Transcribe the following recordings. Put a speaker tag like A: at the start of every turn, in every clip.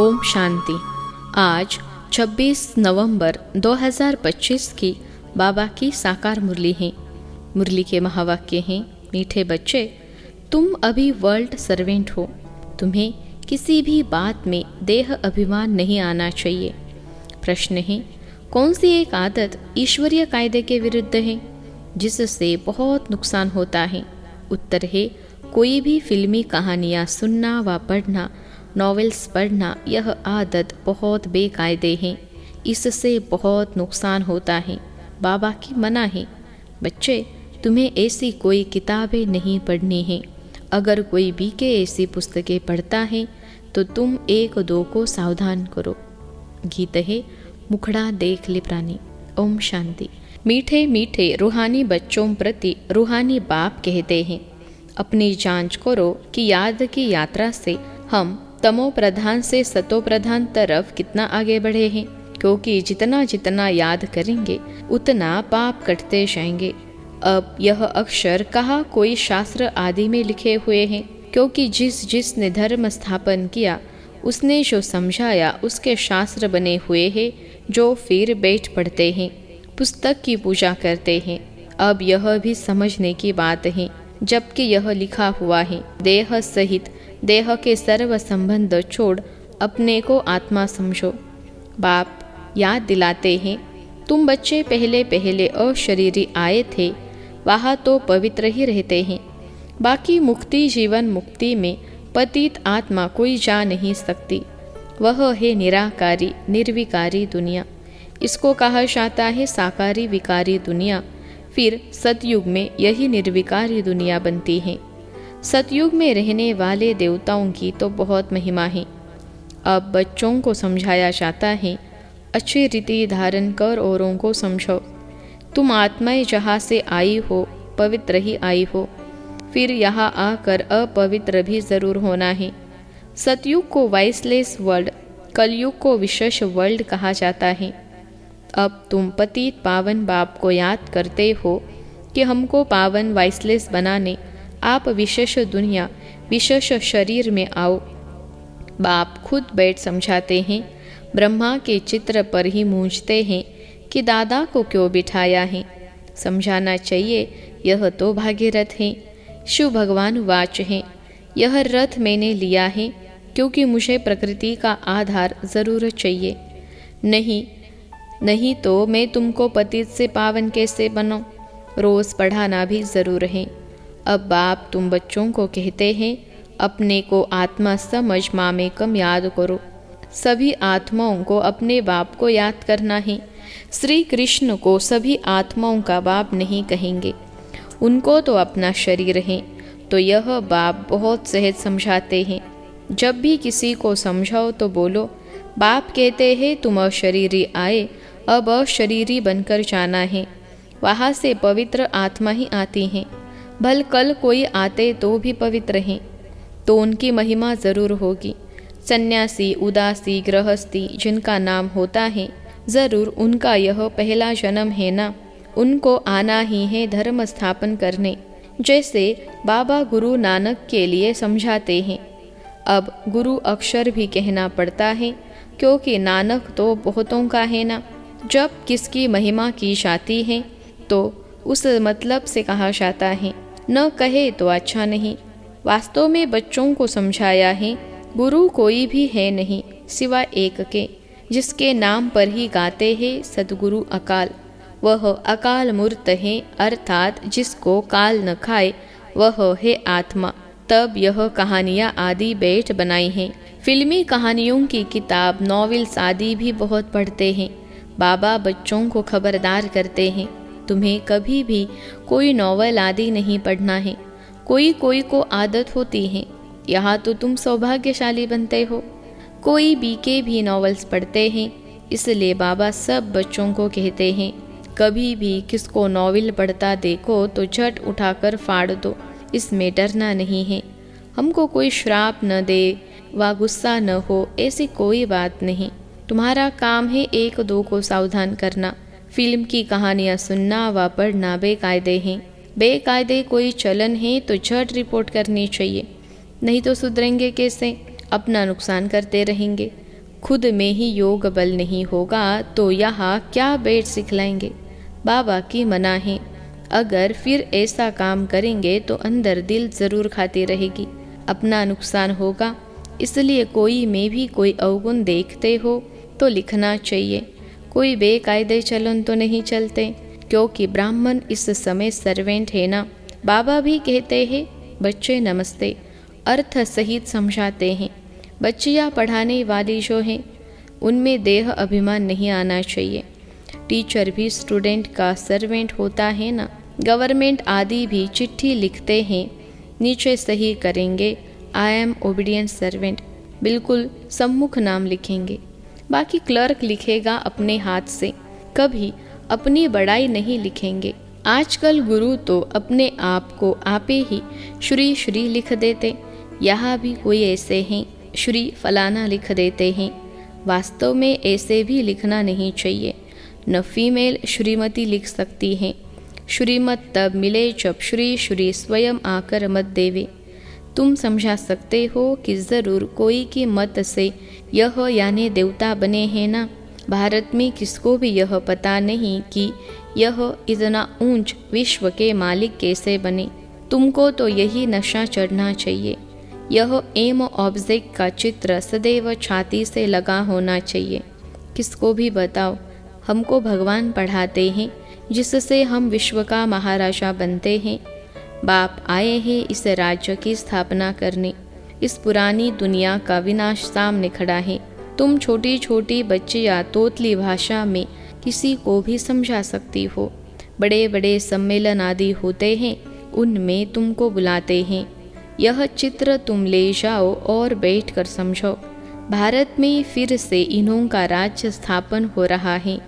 A: ओम शांति। आज 26 नवंबर 2025 की बाबा की साकार मुरली है। मुरली के महावाक्य हैं, मीठे बच्चे, तुम अभी वर्ल्ड सर्वेंट हो। तुम्हें किसी भी बात में देह अभिमान नहीं आना चाहिए। प्रश्न है, कौन सी एक आदत ईश्वरीय कायदे के विरुद्ध है जिससे बहुत नुकसान होता है? उत्तर है, कोई भी फिल्मी कहानियाँ सुनना व पढ़ना, नॉवेल्स पढ़ना, यह आदत बहुत बेकायदे है। इससे बहुत नुकसान होता है। बाबा की मना है। बच्चे, तुम्हें ऐसी कोई किताबें नहीं पढ़नी हैं। अगर कोई भी के ऐसी पुस्तकें पढ़ता है तो तुम एक दो को सावधान करो। गीत है, मुखड़ा देख ले प्राणी। ओम शांति। मीठे मीठे रूहानी बच्चों प्रति रूहानी बाप कहते हैं, अपनी जांच करो कि याद की यात्रा से हम तमो प्रधान से सतो प्रधान तरफ कितना आगे बढ़े हैं, क्योंकि जितना जितना याद करेंगे उतना पाप कटते जाएंगे। अब यह अक्षर कहाँ कोई शास्त्र आदि में लिखे हुए हैं, क्योंकि जिसने धर्म स्थापन किया उसने जो समझाया उसके शास्त्र बने हुए हैं, जो फिर बैठ पढ़ते हैं, पुस्तक की पूजा करते हैं। अब यह भी समझने की बात है, जबकि यह लिखा हुआ है, देह सहित देह के सर्व संबंध छोड़ अपने को आत्मा समझो। बाप याद दिलाते हैं, तुम बच्चे पहले पहले अशरीरी आए थे, वहाँ तो पवित्र ही रहते हैं। बाकी मुक्ति जीवन मुक्ति में पतित आत्मा कोई जा नहीं सकती। वह है निराकारी निर्विकारी दुनिया। इसको कहा जाता है साकारी विकारी दुनिया। फिर सतयुग में यही निर्विकारी दुनिया बनती है। सतयुग में रहने वाले देवताओं की तो बहुत महिमा है। अब बच्चों को समझाया जाता है, अच्छी रीति धारण कर औरों को समझो। तुम आत्माएं जहाँ से आई हो पवित्र ही आई हो, फिर यहाँ आकर अपवित्र भी जरूर होना है। सतयुग को वाइसलेस वर्ल्ड, कलयुग को विशेष वर्ल्ड कहा जाता है। अब तुम पतित पावन बाप को याद करते हो कि हमको पावन वाइसलेस बनाने आप विशेष दुनिया विशेष शरीर में आओ। बाप खुद बैठ समझाते हैं, ब्रह्मा के चित्र पर ही मूंझते हैं कि दादा को क्यों बिठाया है। समझाना चाहिए, यह तो भागीरथ है। शिव भगवान वाच है, यह रथ मैंने लिया है क्योंकि मुझे प्रकृति का आधार जरूर चाहिए। नहीं तो मैं तुमको पतित से पावन कैसे बनाऊं? रोज पढ़ाना भी जरूर है। अब बाप तुम बच्चों को कहते हैं, अपने को आत्मा समझ मामेकम याद करो। सभी आत्माओं को अपने बाप को याद करना है। श्री कृष्ण को सभी आत्माओं का बाप नहीं कहेंगे, उनको तो अपना शरीर है। तो यह बाप बहुत सहज समझाते हैं। जब भी किसी को समझाओ तो बोलो, बाप कहते हैं तुम अशरीरी आए, अब अशरीरी बनकर जाना है। वहाँ से पवित्र आत्मा ही आती हैं। भल कल कोई आते तो भी पवित्र हैं, तो उनकी महिमा जरूर होगी। सन्यासी उदासी गृहस्थी जिनका नाम होता है, जरूर उनका यह पहला जन्म है ना। उनको आना ही है धर्म स्थापन करने, जैसे बाबा गुरु नानक के लिए समझाते हैं। अब गुरु अक्षर भी कहना पड़ता है, क्योंकि नानक तो बहुतों का है ना। जब किसकी महिमा की जाती है तो उस मतलब से कहा जाता है, न कहे तो अच्छा नहीं। वास्तव में बच्चों को समझाया है, गुरु कोई भी है नहीं सिवा एक के, जिसके नाम पर ही गाते हैं सदगुरु अकाल। वह अकाल मूर्त है, अर्थात जिसको काल न खाए वह है आत्मा। तब यह कहानियाँ आदि बैठ बनाई हैं। फिल्मी कहानियों की किताब नॉवेल्स आदि भी बहुत पढ़ते हैं। बाबा बच्चों को खबरदार करते हैं, तुम्हें कभी भी कोई नॉवेल आदि नहीं पढ़ना है। कोई को आदत होती है, यहाँ तो तुम सौभाग्यशाली बनते हो। कोई बीके भी नॉवेल्स पढ़ते हैं, इसलिए बाबा सब बच्चों को कहते हैं, कभी भी किसको नॉवेल पढ़ता देखो तो झट उठाकर फाड़ दो, इसमें डरना नहीं है। हमको कोई श्राप न दे व गुस्सा न हो, ऐसी कोई बात नहीं। तुम्हारा काम है एक दो को सावधान करना। फिल्म की कहानियाँ सुनना व पढ़ना बेकायदे हैं। बेकायदे कोई चलन है तो झट रिपोर्ट करनी चाहिए, नहीं तो सुधरेंगे कैसे? अपना नुकसान करते रहेंगे। खुद में ही योग बल नहीं होगा तो यहाँ क्या बैठ सिखलाएंगे। बाबा की मना है, अगर फिर ऐसा काम करेंगे तो अंदर दिल जरूर खाती रहेगी, अपना नुकसान होगा। इसलिए कोई में भी कोई अवगुण देखते हो तो लिखना चाहिए। कोई बेकायदे चलन तो नहीं चलते, क्योंकि ब्राह्मण इस समय सर्वेंट है ना। बाबा भी कहते हैं बच्चे नमस्ते, अर्थ सहित समझाते हैं। बच्चियाँ पढ़ाने वाली जो हैं उनमें देह अभिमान नहीं आना चाहिए। टीचर भी स्टूडेंट का सर्वेंट होता है ना। गवर्नमेंट आदि भी चिट्ठी लिखते हैं, नीचे सही करेंगे आई एम ओबीडियंट सर्वेंट, बिल्कुल सम्मुख नाम लिखेंगे। बाकी क्लर्क लिखेगा अपने हाथ से, कभी अपनी बड़ाई नहीं लिखेंगे। आजकल गुरु तो अपने आप को आपे ही श्री श्री लिख देते। यहाँ भी कोई ऐसे हैं श्री फलाना लिख देते हैं। वास्तव में ऐसे भी लिखना नहीं चाहिए। न फीमेल श्रीमती लिख सकती हैं। श्रीमत तब मिले जब श्री श्री स्वयं आकर मत देवे। तुम समझा सकते हो कि ज़रूर कोई की मत से यह यानी देवता बने हैं ना। भारत में किसको भी यह पता नहीं कि यह इतना ऊंच विश्व के मालिक कैसे बने। तुमको तो यही नशा चढ़ना चाहिए। यह एम ऑब्जेक्ट का चित्र सदैव छाती से लगा होना चाहिए। किसको भी बताओ, हमको भगवान पढ़ाते हैं जिससे हम विश्व का महाराजा बनते हैं। बाप आए हैं इस राज्य की स्थापना करने। इस पुरानी दुनिया का विनाश सामने खड़ा है। तुम छोटी छोटी बच्चियाँ तोतली भाषा में किसी को भी समझा सकती हो। बड़े बड़े सम्मेलन आदि होते हैं, उनमें तुमको बुलाते हैं। यह चित्र तुम ले जाओ और बैठकर समझो। भारत में फिर से इन्हों का राज्य स्थापन हो रहा है।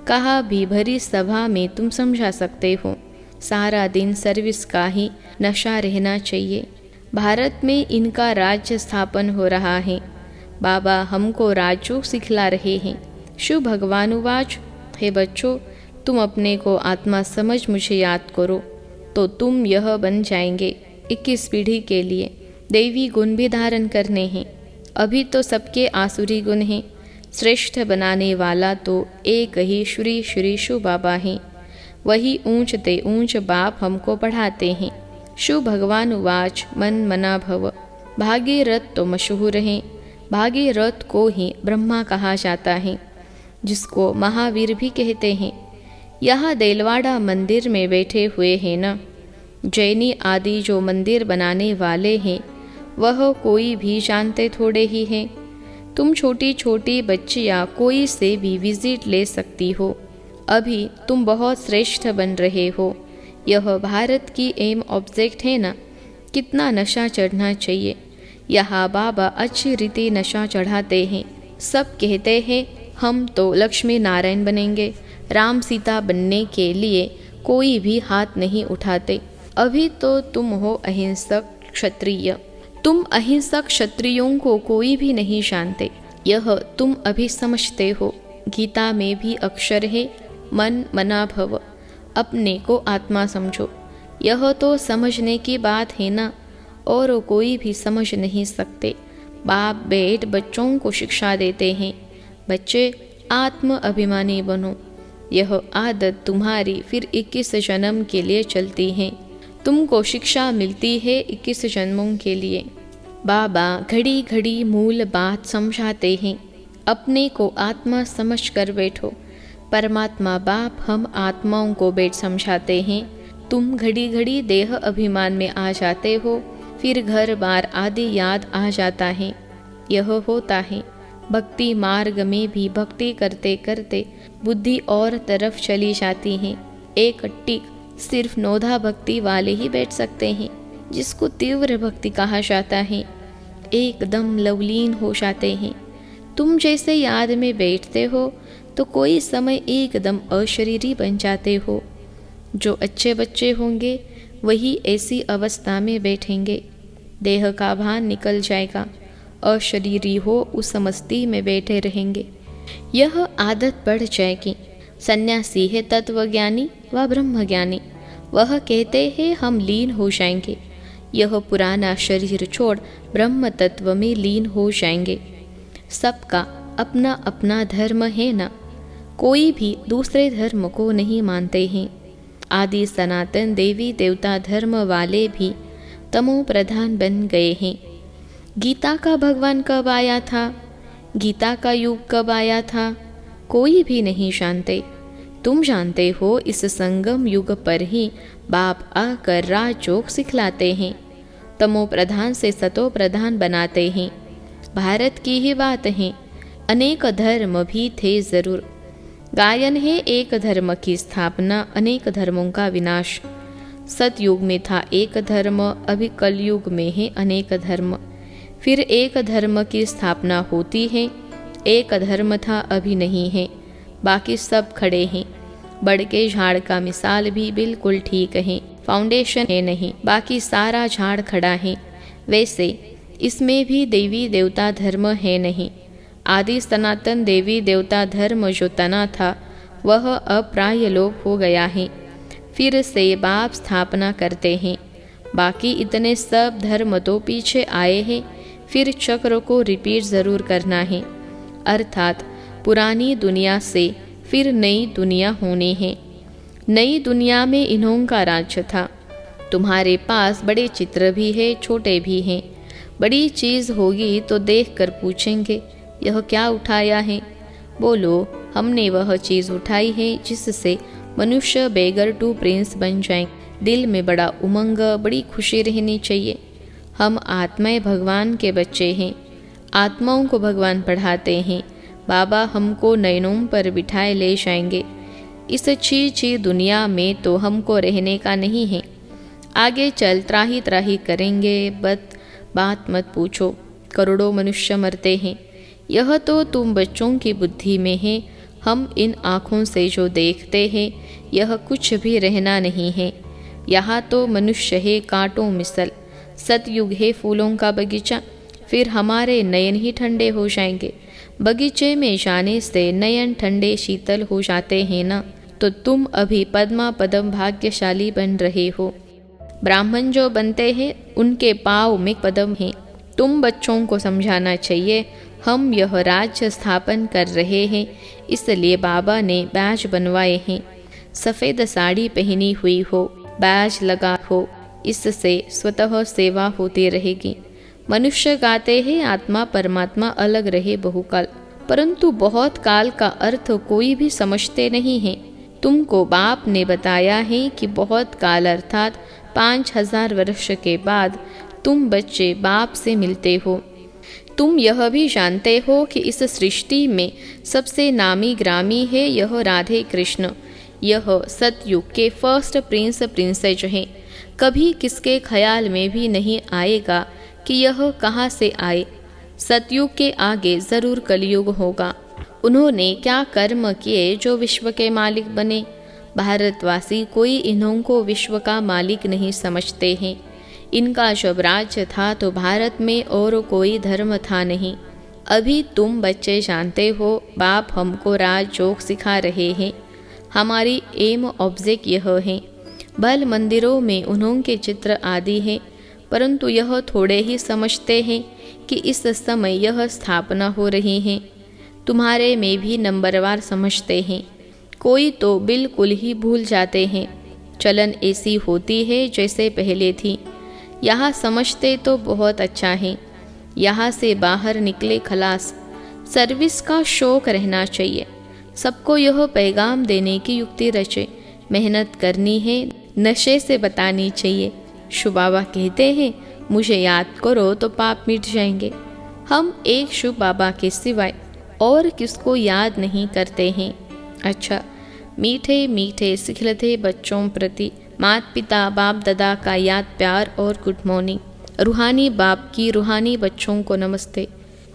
A: कहा भी भरी सभा में तुम समझा सकते हो। सारा दिन सर्विस का ही नशा रहना चाहिए। भारत में इनका राज्य स्थापन हो रहा है। बाबा हमको राजयोग सिखला रहे हैं। शिव भगवानुवाच, हे बच्चों, तुम अपने को आत्मा समझ मुझे याद करो तो तुम यह बन जाएंगे। 21 पीढ़ी के लिए दैवी गुण भी धारण करने हैं। अभी तो सबके आसुरी गुण हैं। श्रेष्ठ बनाने वाला तो एक ही श्री श्री शिव बाबा हैं। वही ऊंच ते ऊंच बाप हमको पढ़ाते हैं। शिव भगवान उवाच, मन मना भव। भागीरथ तो मशहूर हैं। भागीरथ को ही ब्रह्मा कहा जाता है, जिसको महावीर भी कहते हैं। यहाँ देलवाड़ा मंदिर में बैठे हुए हैं ना। जैनी आदि जो मंदिर बनाने वाले हैं वह कोई भी जानते थोड़े ही हैं। तुम छोटी छोटी बच्चियाँ कोई से भी विजिट ले सकती हो। अभी तुम बहुत श्रेष्ठ बन रहे हो। यह भारत की एम ऑब्जेक्ट है ना। कितना नशा चढ़ना चाहिए। यहाँ बाबा अच्छी रीति नशा चढ़ाते हैं। सब कहते हैं हम तो लक्ष्मी नारायण बनेंगे। राम सीता बनने के लिए कोई भी हाथ नहीं उठाते। अभी तो तुम हो अहिंसक क्षत्रिय। तुम अहिंसक क्षत्रियों को कोई भी नहीं जानते। यह तुम अभी समझते हो। गीता में भी अक्षर है मन मना भव। अपने को आत्मा समझो। यह तो समझने की बात है ना, और कोई भी समझ नहीं सकते। बाप बेट बच्चों को शिक्षा देते हैं, बच्चे आत्म अभिमानी बनो। यह आदत तुम्हारी फिर 21 जन्म के लिए चलती है। तुमको शिक्षा मिलती है 21 जन्मों के लिए। बाबा घड़ी घड़ी मूल बात समझाते हैं। अपने को आत्मा समझ कर बैठो। परमात्मा बाप हम आत्माओं को बैठ समझाते हैं। तुम घड़ी घड़ी देह अभिमान में आ जाते हो, फिर घर बार आदि याद आ जाता है। यह होता है। भक्ति मार्ग में भी भक्ति करते करते बुद्धि और तरफ चली जाती है। एक टिक सिर्फ नोधा भक्ति वाले ही बैठ सकते हैं, जिसको तीव्र भक्ति कहा जाता है। एकदम लवलीन हो जाते हैं। तुम जैसे याद में बैठते हो तो कोई समय एकदम अशरीरी बन जाते हो। जो अच्छे बच्चे होंगे वही ऐसी अवस्था में बैठेंगे। देह का भान निकल जाएगा। अशरीरी हो उस मस्ती में बैठे रहेंगे। यह आदत बढ़ जाएगी। सन्यासी है तत्वज्ञानी व ब्रह्मज्ञानी। वह कहते हैं हम लीन हो जाएंगे। यह पुराना शरीर छोड़ ब्रह्म तत्व में लीन हो जाएंगे। सबका अपना अपना धर्म है ना, कोई भी दूसरे धर्म को नहीं मानते हैं। आदि सनातन देवी देवता धर्म वाले भी तमो प्रधान बन गए हैं। गीता का भगवान कब आया था, गीता का युग कब आया था, कोई भी नहीं जानते। तुम जानते हो, इस संगम युग पर ही बाप आकर राजयोग सिखलाते हैं, तमो प्रधान से सतो प्रधान बनाते हैं। भारत की ही बात है, अनेक धर्म भी थे जरूर। गायन है एक धर्म की स्थापना, अनेक धर्मों का विनाश। सतयुग में था एक धर्म, अभी कलयुग में है अनेक धर्म। फिर एक धर्म की स्थापना होती है, एक धर्म था अभी नहीं है, बाकी सब खड़े हैं। बड़ के झाड़ का मिसाल भी बिल्कुल ठीक है, फाउंडेशन है नहीं, बाकी सारा झाड़ खड़ा है। वैसे इसमें भी देवी देवता धर्म है नहीं। आदि सनातन देवी देवता धर्म जो तना था वह अब प्राय लोप हो गया है। फिर से बाप स्थापना करते हैं। बाकी इतने सब धर्म तो पीछे आए हैं, फिर चक्र को रिपीट ज़रूर करना है। अर्थात पुरानी दुनिया से फिर नई दुनिया होनी है। नई दुनिया में इन्हों का राज्य था। तुम्हारे पास बड़े चित्र भी है, छोटे भी हैं। बड़ी चीज़ होगी तो देख कर पूछेंगे, यह क्या उठाया है? बोलो, हमने वह चीज़ उठाई है जिससे मनुष्य बेगर टू प्रिंस बन जाए। दिल में बड़ा उमंग, बड़ी खुशी रहनी चाहिए। हम आत्माएं भगवान के बच्चे हैं, आत्माओं को भगवान पढ़ाते हैं। बाबा हमको नयनों पर बिठाए ले जाएंगे। इस छी दुनिया में तो हमको रहने का नहीं है। आगे चल त्राही त्राही करेंगे, बात मत पूछो। करोड़ों मनुष्य मरते हैं, यह तो तुम बच्चों की बुद्धि में है। हम इन आँखों से जो देखते हैं यह कुछ भी रहना नहीं है। यहाँ तो मनुष्य है कांटों मिसल। सतयुग है फूलों का बगीचा, फिर हमारे नयन ही ठंडे हो जाएंगे। बगीचे में जाने से नयन ठंडे शीतल हो जाते हैं ना। तो तुम अभी पद्मा पदम भाग्यशाली बन रहे हो। ब्राह्मण जो बनते हैं उनके पाँव में पद्म हैं। तुम बच्चों को समझाना चाहिए, हम यह राज्य स्थापन कर रहे हैं, इसलिए बाबा ने बैज बनवाए हैं। सफ़ेद साड़ी पहनी हुई हो, बैज लगा हो, इससे स्वतः सेवा होती रहेगी। मनुष्य गाते हैं आत्मा परमात्मा अलग रहे बहुकाल, परंतु बहुत काल का अर्थ कोई भी समझते नहीं है। तुमको बाप ने बताया है कि बहुत काल अर्थात 5000 वर्ष के बाद तुम बच्चे बाप से मिलते हो। तुम यह भी जानते हो कि इस सृष्टि में सबसे नामी ग्रामी है यह राधे कृष्ण। यह सतयुग के फर्स्ट प्रिंसेस हैं। कभी किसके ख्याल में भी नहीं आएगा कि यह कहाँ से आए। सतयुग के आगे ज़रूर कलयुग होगा। उन्होंने क्या कर्म किए जो विश्व के मालिक बने? भारतवासी कोई इन्हों को विश्व का मालिक नहीं समझते हैं। इनका जब राज्य था तो भारत में और कोई धर्म था नहीं। अभी तुम बच्चे जानते हो, बाप हमको राजयोग सिखा रहे हैं। हमारी एम ऑब्जेक्ट यह है। भल मंदिरों में उन्हों के चित्र आदि हैं, परंतु यह थोड़े ही समझते हैं कि इस समय यह स्थापना हो रही है। तुम्हारे में भी नंबरवार समझते हैं, कोई तो बिल्कुल ही भूल जाते हैं। चलन ऐसी होती है जैसे पहले थी। यहाँ समझते तो बहुत अच्छा है, यहाँ से बाहर निकले खलास। सर्विस का शौक रहना चाहिए। सबको यह पैगाम देने की युक्ति रचे। मेहनत करनी है, नशे से बतानी चाहिए। शुभ बाबा कहते हैं, मुझे याद करो तो पाप मिट जाएंगे। हम एक शुभ बाबा के सिवाय और किसको याद नहीं करते हैं। अच्छा, मीठे मीठे सिखलते बच्चों प्रति माता पिता बाप दादा का याद प्यार और गुड मॉर्निंग। रूहानी बाप की रूहानी बच्चों को नमस्ते।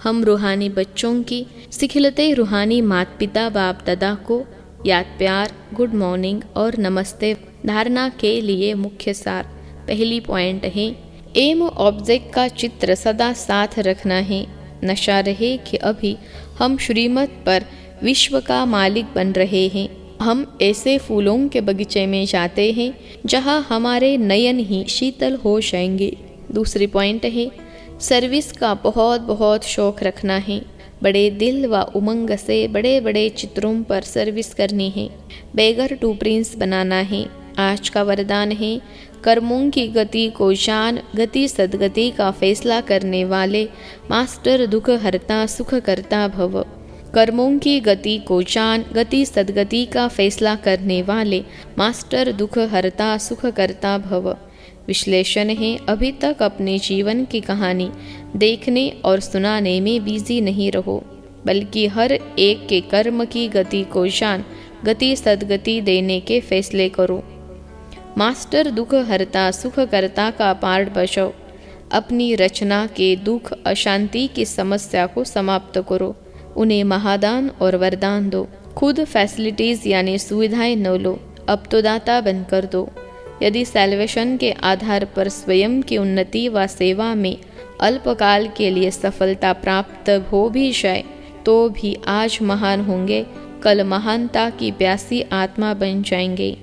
A: हम रूहानी बच्चों की सिखलते रूहानी माता पिता बाप दादा को याद प्यार, गुड मॉर्निंग और नमस्ते। धारणा के लिए मुख्य सार। पहली पॉइंट है, एम ऑब्जेक्ट का चित्र सदा साथ रखना है। नशा रहे कि अभी हम श्रीमत पर विश्व का मालिक बन रहे हैं। हम ऐसे फूलों के बगीचे में जाते हैं जहां हमारे नयन ही शीतल हो जाएंगे। दूसरी पॉइंट है, सर्विस का बहुत बहुत शौक रखना है। बड़े दिल व उमंग से बड़े बड़े चित्रों पर सर्विस करनी है। बेगर टू प्रिंस बनाना है। आज का वरदान है, कर्मों की गति को जान, गति सदगति का फैसला करने वाले मास्टर दुख हरता सुख करता भव। कर्मों की गति को जान, गति सदगति का फैसला करने वाले मास्टर दुख हरता सुख करता भव। विश्लेषण है, अभी तक अपने जीवन की कहानी देखने और सुनाने में बिजी नहीं रहो, बल्कि हर एक के कर्म की गति को जान, गति सदगति देने के फैसले करो। मास्टर दुख हरता सुख करता का पार्ट बचाओ। अपनी रचना के दुख अशांति की समस्या को समाप्त करो। उन्हें महादान और वरदान दो। खुद फैसिलिटीज यानी सुविधाएं न लो, अब तो दाता बनकर दो। यदि सैल्वेशन के आधार पर स्वयं की उन्नति व सेवा में अल्पकाल के लिए सफलता प्राप्त हो भी जाए तो भी आज महान होंगे, कल महानता की प्यासी आत्मा बन जाएंगे।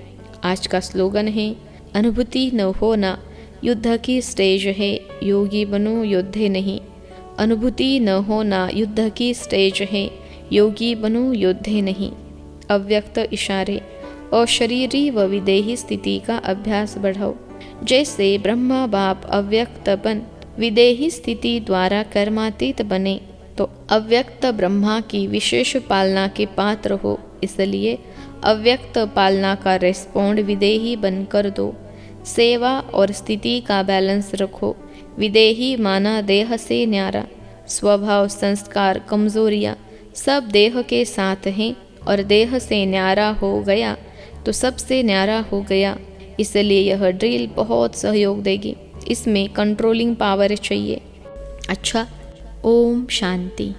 A: आज का स्लोगन है, अनुभूति न होना युद्ध की स्टेज है, योगी बनो योद्धे नहीं। अनुभूति न होना युद्ध की स्टेज है, योगी बनो योद्धे नहीं। अव्यक्त इशारे और शरीरी व विदेही स्थिति का अभ्यास बढ़ाओ। जैसे ब्रह्मा बाप अव्यक्त बन विदेही स्थिति द्वारा कर्मातीत बने, तो अव्यक्त ब्रह्मा की विशेष पालना के पात्र हो। इसलिए अव्यक्त पालना का रेस्पॉन्ड विदेही बनकर दो। सेवा और स्थिति का बैलेंस रखो। विदेही माना देह से न्यारा। स्वभाव संस्कार कमजोरियाँ सब देह के साथ हैं, और देह से न्यारा हो गया तो सबसे न्यारा हो गया। इसलिए यह ड्रिल बहुत सहयोग देगी। इसमें कंट्रोलिंग पावर चाहिए। अच्छा, ओम शांति।